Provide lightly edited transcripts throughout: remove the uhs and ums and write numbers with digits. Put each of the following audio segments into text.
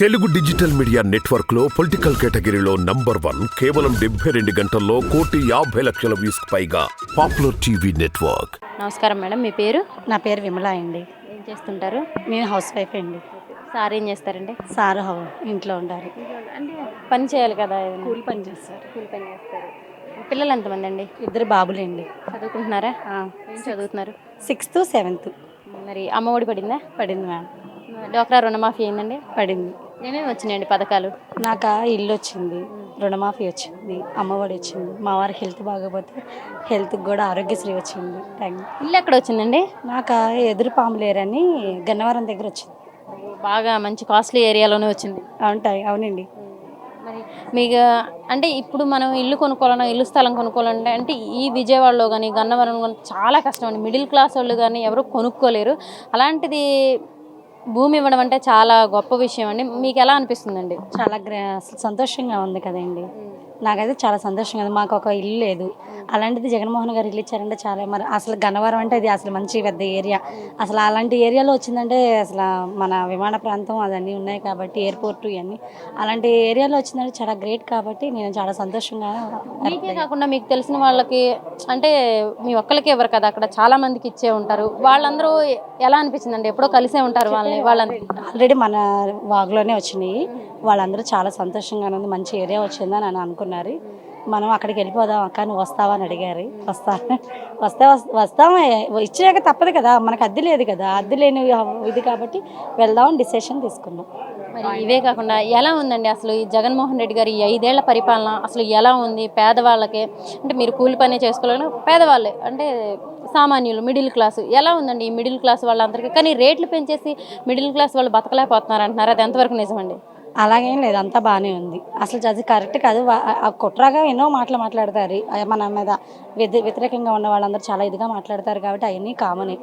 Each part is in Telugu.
తెలుగు డిజిటల్ మీడియా నెట్వర్క్ లో పొలిటికల్ కేటగిరీలో నంబర్ 1 కేవలం 72 గంటల్లో 1,50,00,000 వ్యూస్ పైగా పాపులర్ టీవీ నెట్వర్క్. నమస్కారం మేడం, మీ పేరు? నా పేరు విమల అండి. ఏం చేస్తుంటారు? నేను హౌస్ వైఫ్ అండి. సార్ ఏం చేస్తారండి? సార్ ఇంట్లో ఉంటారు. అంటే పని చేయాలి కదా, కూలి పని చేస్తారు. కూలి పని చేస్తారు. పిల్లలు ఎంతమంది అండి? 2 బాబులండి. చదువుకుంటున్నారా? ఏం చదువుతున్నారు? 6th 7th మరి అమ్మఒడి పడిందా? పడింది మ్యామ్. డ్వాక్రా రుణమాఫీ అయిందండి? పడింది. ఏమేమి వచ్చినాయండి పథకాలు? నాకు ఇల్లు వచ్చింది, రుణమాఫీ వచ్చింది, అమ్మఒడి వచ్చింది. మా వారి హెల్త్ బాగోపోతే హెల్త్కి కూడా ఆరోగ్యశ్రీ వచ్చింది. ఇల్లు ఎక్కడ వచ్చిందండి? నాకు ఎదురు పాములేరని గన్నవరం దగ్గర వచ్చింది. బాగా మంచి కాస్ట్లీ ఏరియాలోనే వచ్చింది. అవునండి. మరి మీకు అంటే ఇప్పుడు మనం ఇల్లు కొనుక్కోవాలన్నా, ఇల్లు స్థలం కొనుక్కోవాలంటే అంటే ఈ విజయవాడలో కానీ గన్నవరం కానీ చాలా కష్టం అండి. మిడిల్ క్లాస్ వాళ్ళు కానీ ఎవరు కొనుక్కోలేరు. అలాంటిది భూమి ఇవ్వడం అంటే చాలా గొప్ప విషయం అండి. మీకు ఎలా అనిపిస్తుందండి? చాలా సంతోషంగా ఉంది కదండి. నాకైతే చాలా సంతోషంగా ఉంది. మాకు ఒక ఇల్లు లేదు, అలాంటిది జగన్మోహన్ గారు ఇల్లు ఇచ్చారంటే చాలా. మరి అసలు గన్నవరం అంటే అది అసలు మంచి పెద్ద ఏరియా. అసలు అలాంటి ఏరియాలో వచ్చిందంటే అసలు మన విమాన ప్రాంతం అదన్నీ ఉన్నాయి కాబట్టి, ఎయిర్పోర్ట్ ఇవన్నీ అలాంటి ఏరియాలో వచ్చిందంటే చాలా గ్రేట్. కాబట్టి నేను చాలా సంతోషంగా. మీకే కాకుండా మీకు తెలిసిన వాళ్ళకి అంటే మీ ఒక్కరికి ఎవరు కదా, అక్కడ చాలా మందికి ఇచ్చే ఉంటారు. వాళ్ళందరూ ఎలా అనిపించిందండి? ఎప్పుడో కలిసే ఉంటారు వాళ్ళందరూ. ఆల్రెడీ మన వాగ్లోనే వచ్చినాయి. వాళ్ళందరూ చాలా సంతోషంగా ఉంది, మంచి ఏరియా వచ్చిందని అని అనుకున్నారు. మనం అక్కడికి వెళ్ళిపోదాం అక్క, నువ్వు వస్తావా అని అడిగారు. వస్తామే, ఇచ్చాక తప్పదు కదా, మనకు అద్దె లేదు కదా, అద్దె లేని ఇది కాబట్టి వెళ్దామని డిసిషన్ తీసుకున్నాం. మరి ఇవే కాకుండా ఎలా ఉందండి అసలు ఈ జగన్మోహన్ రెడ్డి గారి 5 ఏళ్ల పరిపాలన అసలు ఎలా ఉంది? పేదవాళ్ళకి అంటే మీరు కూలి పని చేసుకోలేను, పేదవాళ్ళే అంటే సామాన్యులు మిడిల్ క్లాస్ ఎలా ఉందండి? ఈ మిడిల్ క్లాస్ వాళ్ళందరికీ కానీ రేట్లు పెంచేసి మిడిల్ క్లాస్ వాళ్ళు బతకలేకపోతున్నారు అంటున్నారు. అది ఎంతవరకు నిజమండి? అలాగేం లేదు, అంతా బాగానే ఉంది. అసలు అది కరెక్ట్ కాదు. కుట్రగా ఎన్నో మాటలు మాట్లాడతారు మన మీద. వ్యతిరేకంగా ఉన్న వాళ్ళందరూ చాలా ఇదిగా మాట్లాడతారు కాబట్టి అవన్నీ కామనే.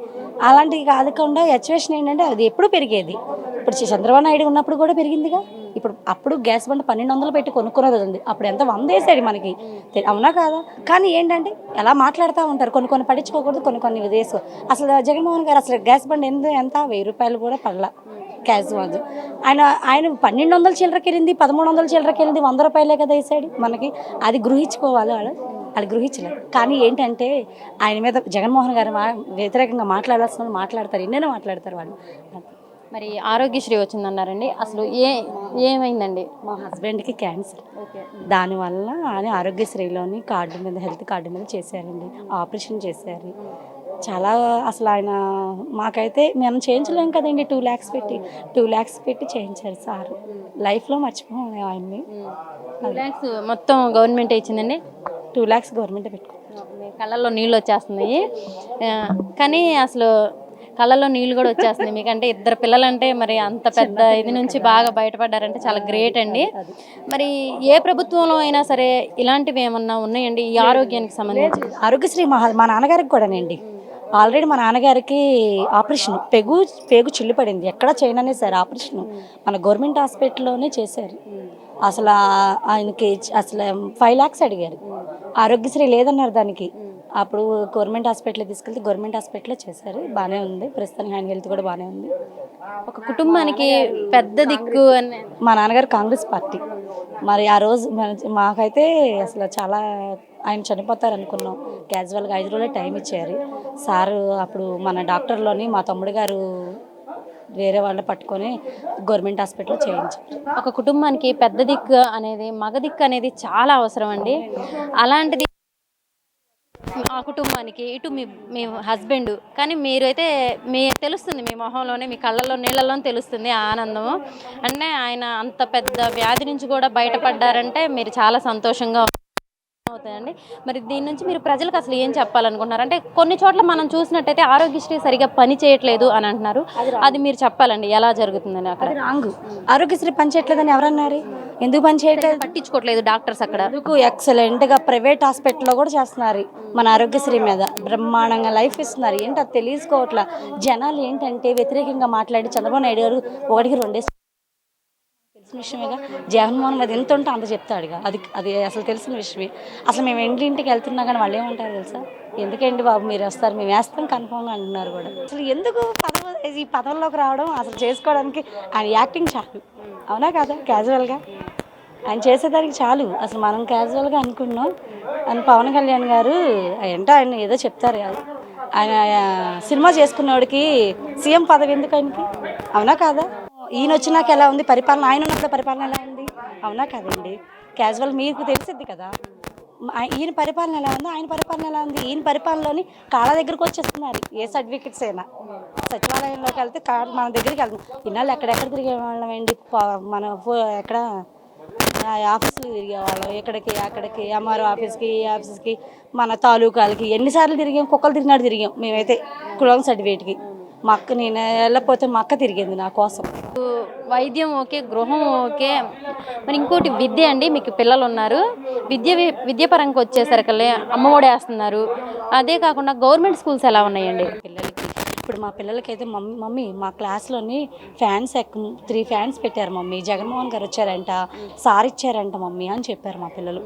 అలాంటివి కాకుండా సిచ్యువేషన్ ఏంటంటే అది ఎప్పుడు పెరిగేది. ఇప్పుడు చంద్రబాబు నాయుడు ఉన్నప్పుడు కూడా పెరిగిందిగా. అప్పుడు గ్యాస్ బండ 1200 పెట్టి కొనుక్కున్నది ఉంది. అప్పుడు ఎంత 100 వేసాడు మనకి, అవునా కాదా? కానీ ఏంటంటే ఎలా మాట్లాడుతూ ఉంటారు, కొన్ని పట్టించుకోకూడదు, కొన్ని వేసుకో. అసలు జగన్మోహన్ గారు అసలు గ్యాస్ బండ్ ఎంత 1000 రూపాయలు కూడా పడలా క్యాష్ వాజ్. ఆయన 1200 చిల్లరకి వెళ్ళింది, 1300 చిల్లరకి వెళ్ళింది, 100 రూపాయలే కదా వేసాడు మనకి. అది గృహించుకోవాలి వాళ్ళు గృహించలేదు. కానీ ఏంటంటే ఆయన మీద జగన్మోహన్ గారు వ్యతిరేకంగా మాట్లాడాల్సిన వాళ్ళు మాట్లాడతారు, ఎన్నైనా మాట్లాడతారు వాళ్ళు. మరి ఆరోగ్యశ్రీ వచ్చిందన్నారండి, అసలు ఏమైందండి? మా హస్బెండ్కి క్యాన్సర్. దానివల్ల ఆయన ఆరోగ్యశ్రీలోని కార్డు మీద, హెల్త్ కార్డు మీద చేశారండి, ఆపరేషన్ చేశారు. చాలా అసలు ఆయన మాకైతే మేము చేయించలేం కదండి. 2 lakhs పెట్టి చేయించారు సార్. లైఫ్లో మర్చిపోయాం ఆయన్ని. 2 lakhs మొత్తం గవర్నమెంట్ ఇచ్చిందండి. 2 lakhs గవర్నమెంటే పెట్టుకున్నాం. కళ్ళల్లో నీళ్ళు వచ్చేస్తున్నాయి. కానీ అసలు కళ్ళల్లో నీళ్ళు కూడా వచ్చేస్తున్నాయి. మీకంటే 2 పిల్లలంటే మరి అంత పెద్ద ఇది నుంచి బాగా బయటపడ్డారంటే చాలా గ్రేట్ అండి. మరి ఏ ప్రభుత్వంలో అయినా సరే ఇలాంటివి ఏమన్నా ఉన్నాయండి ఈ ఆరోగ్యానికి సంబంధించి? ఆరోగ్యశ్రీ మా నాన్నగారికి కూడానండి. ఆల్రెడీ మా నాన్నగారికి ఆపరేషన్, పేగు చిల్లు పడింది. ఎక్కడ చేయననే సార్ ఆపరేషన్ మన గవర్నమెంట్ హాస్పిటల్లోనే చేశారు. అసలు ఆయనకి అసలు 5 lakhs అడిగారు. ఆరోగ్యశ్రీ లేదన్నారు దానికి. అప్పుడు గవర్నమెంట్ హాస్పిటల్కి తీసుకెళ్తే గవర్నమెంట్ హాస్పిటల్లో చేశారు. బాగానే ఉంది ప్రస్తుతానికి, ఆయన హెల్త్ కూడా బాగానే ఉంది. ఒక కుటుంబానికి పెద్ద దిక్కు అని మా నాన్నగారు కాంగ్రెస్ పార్టీ. మరి ఆ రోజు మాకైతే అసలు చాలా, ఆయన చనిపోతారు అనుకున్నాం. క్యాజువల్గా 5 రోజులే టైం ఇచ్చారు సారు. అప్పుడు మన డాక్టర్లోని మా తమ్ముడు గారు వేరే వాళ్ళని పట్టుకొని గవర్నమెంట్ హాస్పిటల్లో చేయించారు. ఒక కుటుంబానికి పెద్ద దిక్కు అనేది, మగ దిక్కు అనేది చాలా అవసరం అండి. అలాంటిది ఆ కుటుంబానికి ఇటు మీ హస్బెండ్, కానీ మీరైతే తెలుస్తుంది మీ మొహంలోనే, మీ కళ్ళల్లో నీళ్ళలోనే తెలుస్తుంది ఆనందము. అంటే ఆయన అంత పెద్ద వ్యాధి నుంచి కూడా బయటపడ్డారంటే మీరు చాలా సంతోషంగా అవుతాయండి. మరి దీని నుంచి మీరు ప్రజలకు అసలు ఏం చెప్పాలనుకుంటున్నారు? అంటే కొన్ని చోట్ల మనం చూసినట్టయితే ఆరోగ్యశ్రీ సరిగా పని చేయట్లేదు అని అంటున్నారు. అది మీరు చెప్పాలండి, ఎలా జరుగుతుందని. అక్కడ రాంగ్. ఆరోగ్యశ్రీ పని చేయట్లేదని ఎవరన్నారు? ఎందుకు పని చేయట్లేదు? పట్టించుకోవట్లేదు డాక్టర్స్. అక్కడ ఎందుకు ఎక్సలెంట్గా ప్రైవేట్ హాస్పిటల్లో కూడా చేస్తున్నారు. మన ఆరోగ్యశ్రీ మీద బ్రహ్మాండంగా లైఫ్ ఇస్తున్నారు. ఏంటి అది తెలుసుకోవట్లా జనాలు. ఏంటంటే వ్యతిరేకంగా మాట్లాడి చంద్రబాబు నాయుడు గారు 1కి 2 తెలిసిన విషయమేగా. జగన్మోహన్ అది ఎంత ఉంటే అంత చెప్తాడుగా. అది అది అసలు తెలిసిన విషయమే. అసలు మేము ఇంటింటికి వెళ్తున్నా కానీ వాళ్ళు ఏమంటారు తెలుసా? ఎందుకండి బాబు మీరు వస్తారు, మేము వేస్తాం కన్ఫామ్గా అంటున్నారు కూడా. అసలు ఎందుకు ఈ పదవుల్లోకి రావడం అసలు చేసుకోవడానికి ఆయన యాక్టింగ్ చాలు. అవునా కదా? క్యాజువల్గా ఆయన చేసేదానికి చాలు. అసలు మనం క్యాజువల్గా అనుకున్నాం అని పవన్ కళ్యాణ్ గారు ఏంటో ఆయన ఏదో చెప్తారు కాదు. ఆయన సినిమా చేసుకున్నవాడికి సీఎం పదవి ఎందుకు ఆయనకి? అవునా కాదా? ఈయన వచ్చినాక ఎలా ఉంది పరిపాలన, ఆయన ఉన్నప్పుడు పరిపాలన ఎలా ఉంది? అవునా కదండి? క్యాజువల్ మీకు తెలిసిద్ది కదా. ఈయన పరిపాలన ఎలా ఉంది, ఆయన పరిపాలన ఎలా ఉంది? ఈయన పరిపాలనలోని కాళ్ళ దగ్గరకు వచ్చేస్తున్నారు ఏ సర్టిఫికెట్స్ అయినా. సచివాలయంలోకి వెళ్తే మన దగ్గరికి వెళ్తున్నాం. ఇన్నాళ్ళు ఎక్కడెక్కడ తిరిగే వాళ్ళం అండి. మన ఎక్కడ ఆఫీసులు తిరిగేవాళ్ళం, ఎక్కడికి అక్కడికి, ఎంఆర్ఓ ఆఫీస్కి, ఈ ఆఫీస్కి, మన తాలూకాలకి ఎన్నిసార్లు తిరిగాం. కుక్కలు తిరిగినాడు తిరిగాం మేమైతే కులం సర్టిఫికేట్కి. మా అక్క, నేను వెళ్ళకపోతే మా అక్క తిరిగింది నా కోసం. వైద్యం ఓకే, గృహం ఓకే, మరి ఇంకోటి విద్య అండి. మీకు పిల్లలు ఉన్నారు, విద్య పరంగా వచ్చేసరికి అమ్మఒడి వేస్తున్నారు. అదే కాకుండా గవర్నమెంట్ స్కూల్స్ ఎలా ఉన్నాయండి పిల్లలకి? ఇప్పుడు మా పిల్లలకైతే మమ్మీ మా క్లాస్లోని ఫ్యాన్స్ 3 ఫ్యాన్స్ పెట్టారు మమ్మీ, జగన్మోహన్ గారు వచ్చారంట, సార్ ఇచ్చారంట మమ్మీ అని చెప్పారు మా పిల్లలు.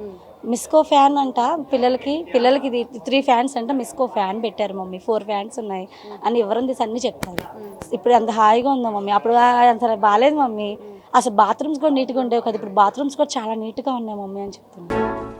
మిస్కో ఫ్యాన్ అంట పిల్లలకి ఇది 3 ఫ్యాన్స్ అంట, మిస్కో ఫ్యాన్ పెట్టారు మమ్మీ, 4 ఫ్యాన్స్ ఉన్నాయి అని వివరం తీసి అన్నీ చెప్తారు. ఇప్పుడు అంత హాయిగా ఉందా మమ్మీ? అప్పుడు అంత బాగాలేదు మమ్మీ. అసలు బాత్రూమ్స్ కూడా నీట్గా ఉండేవి కదా, ఇప్పుడు బాత్రూమ్స్ కూడా చాలా నీట్గా ఉన్నాయి మమ్మీ అని చెప్తున్నాను.